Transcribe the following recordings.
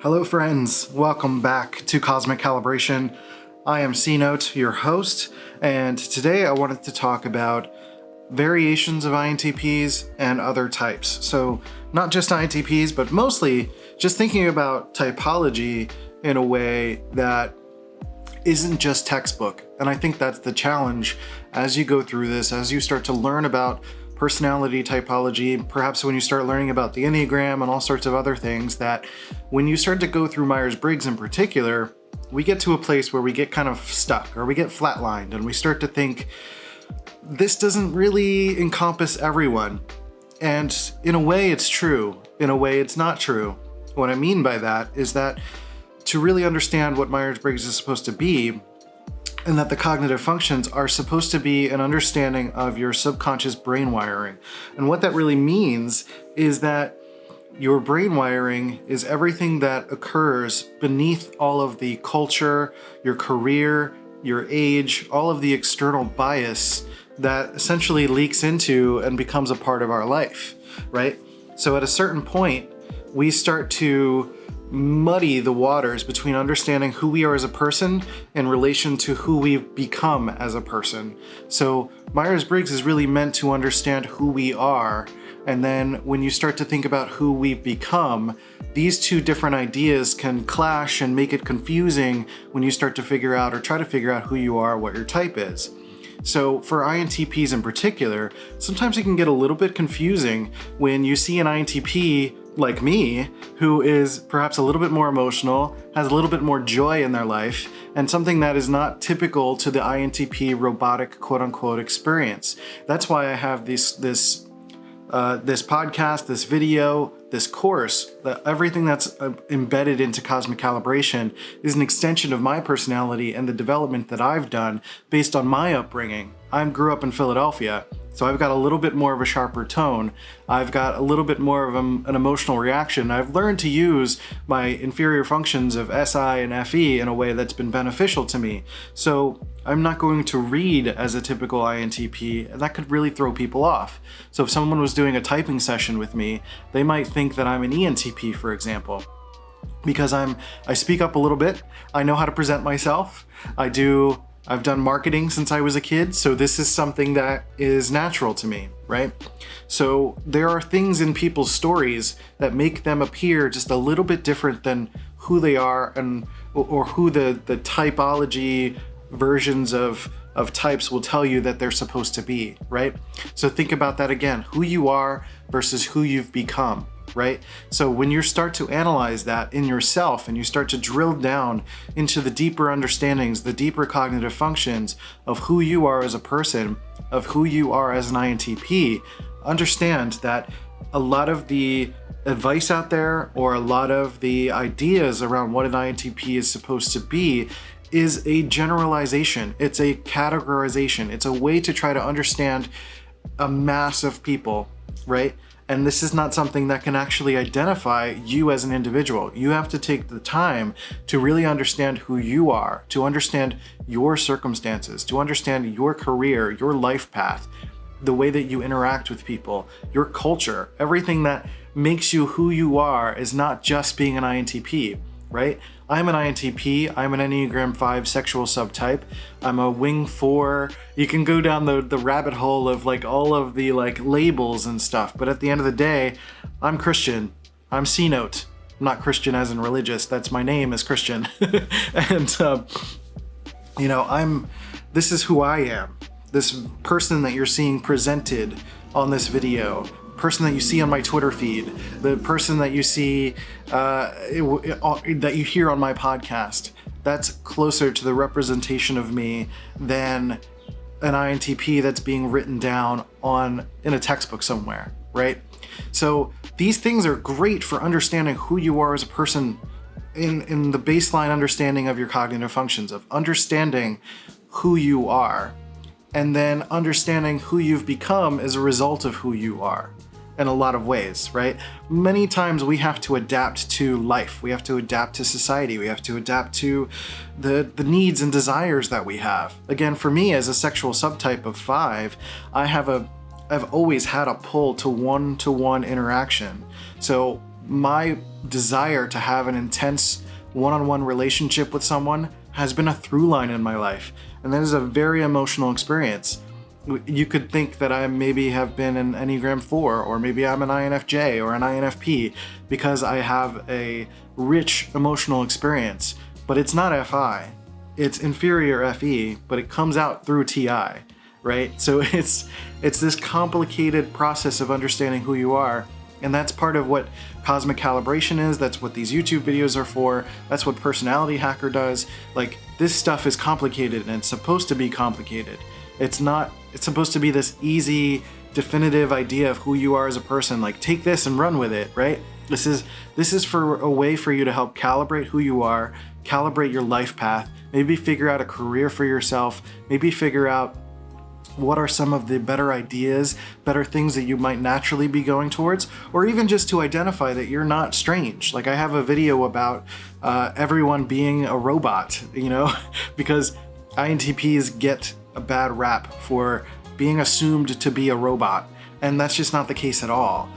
Hello friends, welcome back to Cosmic Calibration. I am C-Note, your host, and today I wanted to talk about variations of INTPs and other types. So not just INTPs, but mostly just thinking about typology in a way that isn't just textbook. And I think that's the challenge as you go through this, as you start to learn about personality typology, perhaps when you start learning about the Enneagram and all sorts of other things, that when you start to go through Myers-Briggs in particular, we get to a place where we get kind of stuck or we get flatlined and we start to think, this doesn't really encompass everyone. And in a way it's true, in a way it's not true. What I mean by that is that to really understand what Myers-Briggs is supposed to be, and that the cognitive functions are supposed to be an understanding of your subconscious brain wiring. And what that really means is that your brain wiring is everything that occurs beneath all of the culture, your career, your age, all of the external bias that essentially leaks into and becomes a part of our life, right? So at a certain point, we start to muddy the waters between understanding who we are as a person in relation to who we've become as a person. So Myers-Briggs is really meant to understand who we are, and then when you start to think about who we've become, these two different ideas can clash and make it confusing when you start to figure out or try to figure out who you are, what your type is. So for INTPs in particular, sometimes it can get a little bit confusing when you see an INTP like me, who is perhaps a little bit more emotional, has a little bit more joy in their life, and something that is not typical to the INTP robotic quote-unquote experience. That's why I have this podcast, this video, this course, everything that's embedded into Cosmic Calibration is an extension of my personality and the development that I've done based on my upbringing. I grew up in Philadelphia, so I've got a little bit more of a sharper tone. I've got a little bit more of an emotional reaction. I've learned to use my inferior functions of SI and FE in a way that's been beneficial to me. So I'm not going to read as a typical INTP, and that could really throw people off. So if someone was doing a typing session with me, they might think that I'm an ENTP, for example, because I speak up a little bit. I know how to present myself. I've done marketing since I was a kid, so this is something that is natural to me, right? So there are things in people's stories that make them appear just a little bit different than who they are or who the typology versions of types will tell you that they're supposed to be, right? So think about that again, who you are versus who you've become, right? So when you start to analyze that in yourself and you start to drill down into the deeper understandings, the deeper cognitive functions of who you are as a person, of who you are as an INTP, understand that a lot of the advice out there or a lot of the ideas around what an INTP is supposed to be is a generalization. It's a categorization. It's a way to try to understand a mass of people, right? And this is not something that can actually identify you as an individual. You have to take the time to really understand who you are, to understand your circumstances, to understand your career, your life path, the way that you interact with people, your culture. Everything that makes you who you are is not just being an INTP, right? I'm an INTP, I'm an Enneagram 5 sexual subtype, I'm a wing 4. You can go down the rabbit hole of like all of the like labels and stuff, but at the end of the day, I'm Christian, I'm C-Note. I'm not Christian as in religious, that's my name is Christian. And this is who I am. This person that you're seeing presented on this video, person that you see on my Twitter feed, the person that you see, that you hear on my podcast, that's closer to the representation of me than an INTP that's being written down in a textbook somewhere, right? So these things are great for understanding who you are as a person in the baseline understanding of your cognitive functions, of understanding who you are, and then understanding who you've become as a result of who you are. In a lot of ways, right? Many times we have to adapt to life. We have to adapt to society. We have to adapt to the needs and desires that we have. Again, for me as a sexual subtype of 5, I've always had a pull to one-to-one interaction. So my desire to have an intense one-on-one relationship with someone has been a through line in my life. And that is a very emotional experience. You could think that I maybe have been an Enneagram 4, or maybe I'm an INFJ or an INFP because I have a rich emotional experience, but it's not FI. It's inferior FE, but it comes out through TI, right? So it's this complicated process of understanding who you are. And that's part of what cosmic calibration is. That's what these YouTube videos are for. That's what Personality Hacker does. Like, this stuff is complicated, and it's supposed to be complicated. It's supposed to be this easy, definitive idea of who you are as a person. Like, take this and run with it, right? This is for a way for you to help calibrate who you are, calibrate your life path, maybe figure out a career for yourself, maybe figure out what are some of the better ideas, better things that you might naturally be going towards, or even just to identify that you're not strange. Like, I have a video about everyone being a robot, because INTPs get a bad rap for being assumed to be a robot, and that's just not the case at all.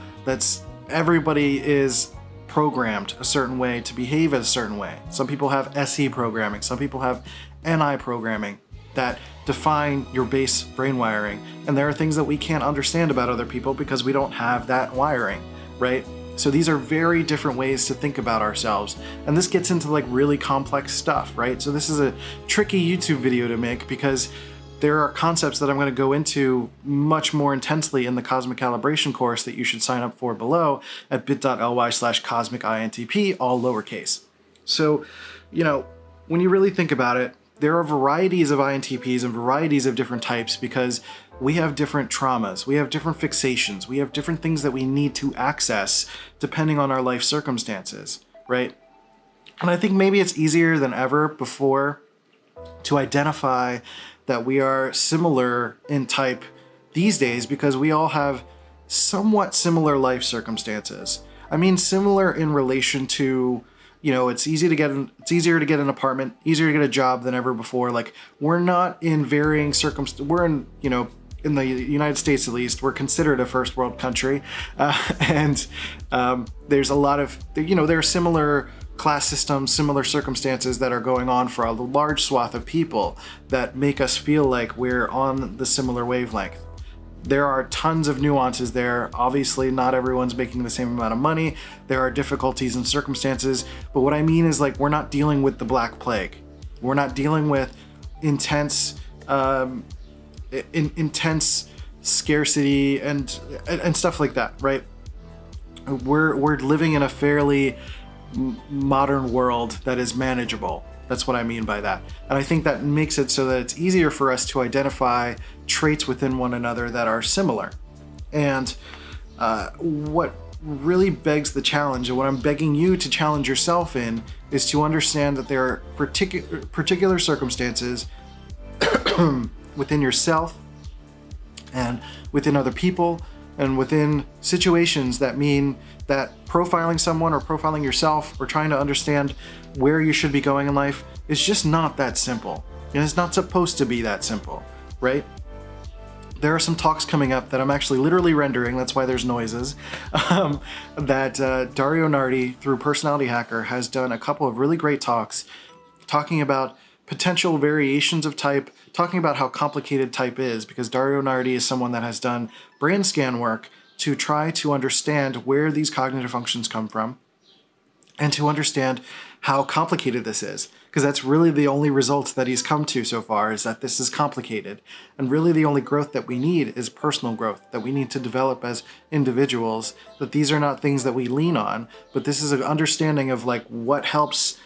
Everybody is programmed a certain way to behave a certain way. Some people have SE programming, some people have NI programming that define your base brain wiring, and there are things that we can't understand about other people because we don't have that wiring, right? So these are very different ways to think about ourselves, and this gets into like really complex stuff, right? So this is a tricky YouTube video to make because there are concepts that I'm going to go into much more intensely in the Cosmic Calibration course that you should sign up for below at bit.ly/cosmicintp, all lowercase. So, when you really think about it, there are varieties of INTPs and varieties of different types because we have different traumas, we have different fixations, we have different things that we need to access depending on our life circumstances, right? And I think maybe it's easier than ever before to identify that we are similar in type these days because we all have somewhat similar life circumstances. I mean, similar in relation to, it's easier to get an apartment, easier to get a job than ever before. Like, we're not in varying circumstances. We're in the United States at least, we're considered a first world country, and there's a lot of there are similar class systems, similar circumstances that are going on for a large swath of people that make us feel like we're on the similar wavelength. There are tons of nuances there. Obviously, not everyone's making the same amount of money. There are difficulties and circumstances, but what I mean is, like, we're not dealing with the Black Plague. We're not dealing with intense scarcity and stuff like that, right? We're living in a fairly modern world that is manageable. That's what I mean by that. And I think that makes it so that it's easier for us to identify traits within one another that are similar. And what really begs the challenge, and what I'm begging you to challenge yourself in, is to understand that there are particular circumstances within yourself and within other people and within situations that mean that profiling someone or profiling yourself or trying to understand where you should be going in life is just not that simple. And it's not supposed to be that simple, right? There are some talks coming up that I'm actually literally rendering, that's why there's noises, that Dario Nardi, through Personality Hacker, has done a couple of really great talks talking about potential variations of type, talking about how complicated type is, because Dario Nardi is someone that has done brain scan work to try to understand where these cognitive functions come from and to understand how complicated this is, because that's really the only results that he's come to so far, is that this is complicated. And really the only growth that we need is personal growth, that we need to develop as individuals, that these are not things that we lean on, but this is an understanding of like what helps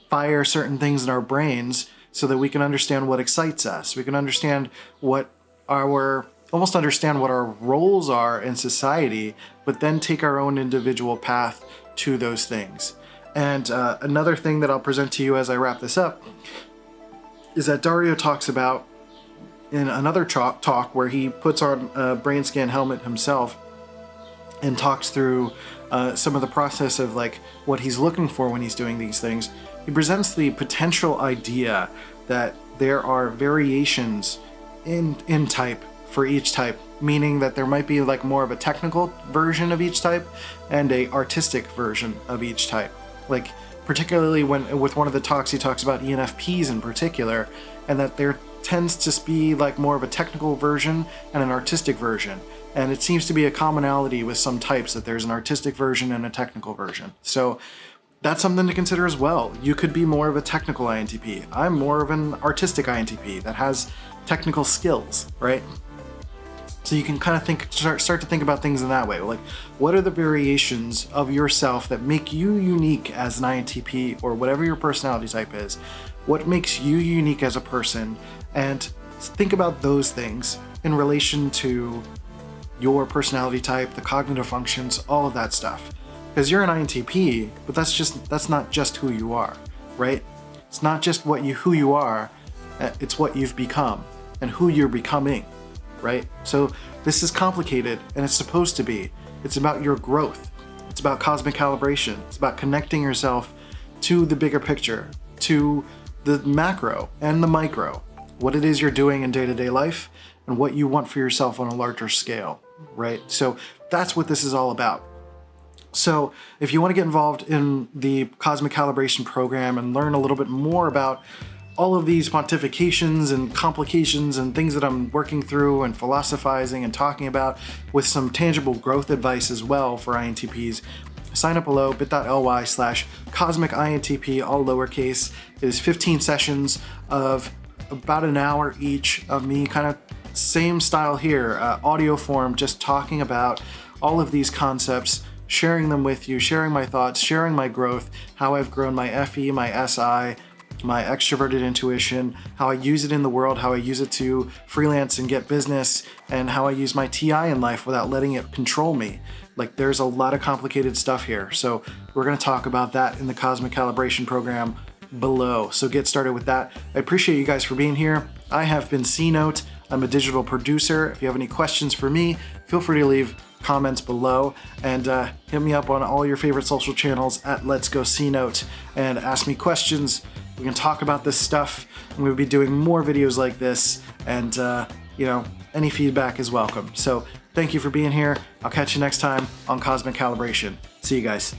fire certain things in our brains so that we can understand what excites us. We can understand almost understand what our roles are in society, but then take our own individual path to those things. And another thing that I'll present to you as I wrap this up is that Dario talks about, in another talk where he puts on a brain scan helmet himself and talks through some of the process of like what he's looking for when he's doing these things, he presents the potential idea that there are variations in type for each type meaning that there might be like more of a technical version of each type and a artistic version of each type. Like particularly when with one of the talks he talks about ENFPs in particular, and that there tends to be like more of a technical version and an artistic version. And it seems to be a commonality with some types that there's an artistic version and a technical version. So that's something to consider as well. You could be more of a technical INTP. I'm more of an artistic INTP that has technical skills, right? So you can kind of start to think about things in that way. Like, what are the variations of yourself that make you unique as an INTP or whatever your personality type is? What makes you unique as a person? And think about those things in relation to your personality type, the cognitive functions, all of that stuff. Because you're an INTP, but that's not just who you are, right? It's not just who you are, it's what you've become and who you're becoming, right? So this is complicated, and it's supposed to be. It's about your growth. It's about cosmic calibration. It's about connecting yourself to the bigger picture, to the macro and the micro, what it is you're doing in day-to-day life and what you want for yourself on a larger scale, right? So that's what this is all about. So if you want to get involved in the Cosmic Calibration program and learn a little bit more about all of these pontifications and complications and things that I'm working through and philosophizing and talking about with some tangible growth advice as well for INTPs, sign up below, bit.ly/CosmicINTP, all lowercase. It is 15 sessions of about an hour each of me, kind of same style here, audio form, just talking about all of these concepts, sharing them with you, sharing my thoughts, sharing my growth, how I've grown my FE, my SI, my extroverted intuition, how I use it in the world, how I use it to freelance and get business, and how I use my TI in life without letting it control me. Like, there's a lot of complicated stuff here. So we're going to talk about that in the Cosmic Calibration program below. So get started with that. I appreciate you guys for being here. I have been C-Note. I'm a digital producer. If you have any questions for me, feel free to leave comments below, and hit me up on all your favorite social channels at Let's Go C-Note and ask me questions. We can talk about this stuff, and we'll be doing more videos like this, and any feedback is welcome. So thank you for being here. I'll catch you next time on Cosmic Calibration. See you guys.